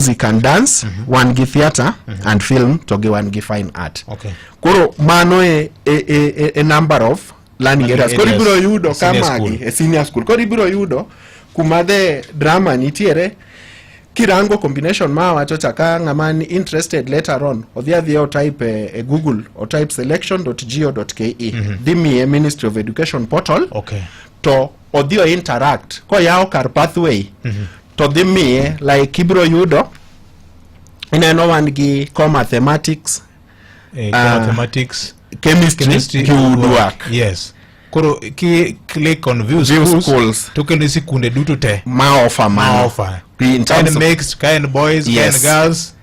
music and dance, one gi theater and film to gi one gi fine art. Okay. Koro mano a number of learning areas. Koro ibiro yudo kamagi a senior school. Koro ibiro yudo kumade drama nitiere kirango combination ma wacho chaka ngamani interested later on odhi type a Google or type selection.go.ke dimi a Ministry of Education portal. Okay. To odhi interact ko yawo kar pathway to dimi like ibiro yudo ineno wan gi mathematics, mathematics, chemistry work. Yes. Koro ki click on view schools to can see kunde duto te ma offer in terms of mixed kind boys, yes, kind girls.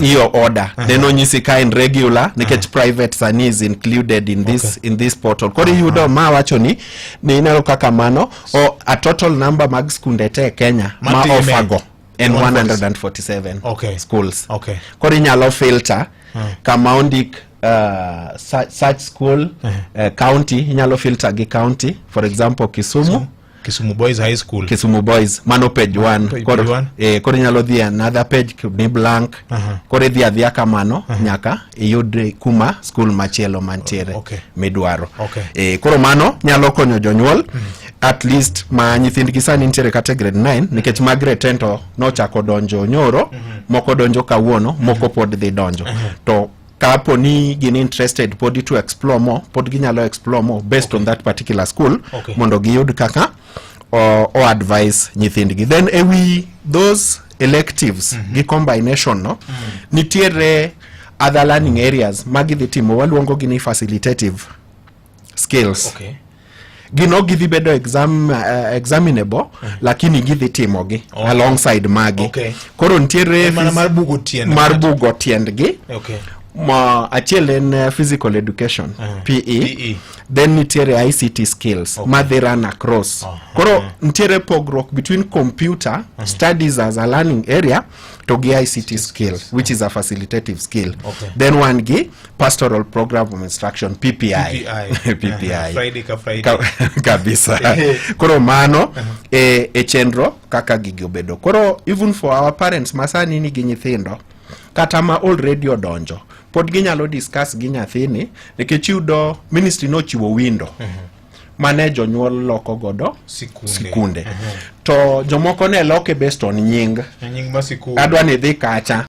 Your order then onyisi kind regular nikech private sani is included in this portal. Koro yudo ma wacho ni inalo kaka mano o a total number mag skunde te Kenya ma offer go and 147 schools. Okay. Koro inyalo filter kama ondik such school county inyalo filter gi county, for example Kisumu Boys High School, Kisumu Boys mano page 1 koro inyalo dhi another page ni blank koro dhi adhia kamano nyaka iyud kuma school machielo mantiere midwaro. Koro mano nyalo konyo jonyuol at least ma nyithindgi sani nitiere kata grade 9 nikech ma grade 10 to nochako donjo nyoro, moko donjo kawuono, moko pod dhi donjo to kapo ni gin interested pod to explore more, pod ginyalo explore more based on that particular school mondo giyud kaka or advise nyithindgi. Then those electives gi combination no nitiere other learning areas magi dhi timo waluongo gi ni facilitative skills. Gino gidhi bedo examinable lakini gidhi timo gi alongside magi. Koro nitiere mar bugo tiendgi. Achiel en physical education, PE. Then nitiere ICT skills ma they run across. Koro nitiere pogruok between computer studies as a learning area to gi ICT skill, which is a facilitative skill. Then one gi pastoral program of instruction, PPI. Friday kabisa. Koro mano e chenro kaka gigiobedo. Koro even for our parents masani ni gi nyithindo kata ma already odonjo pod ginyalo discuss gi nyathini nikech yudo ministry no chiwo window mane jonyuol loko godo sikunde to jomoko ne loke based on nying ma sikul adwa ni dhi kacha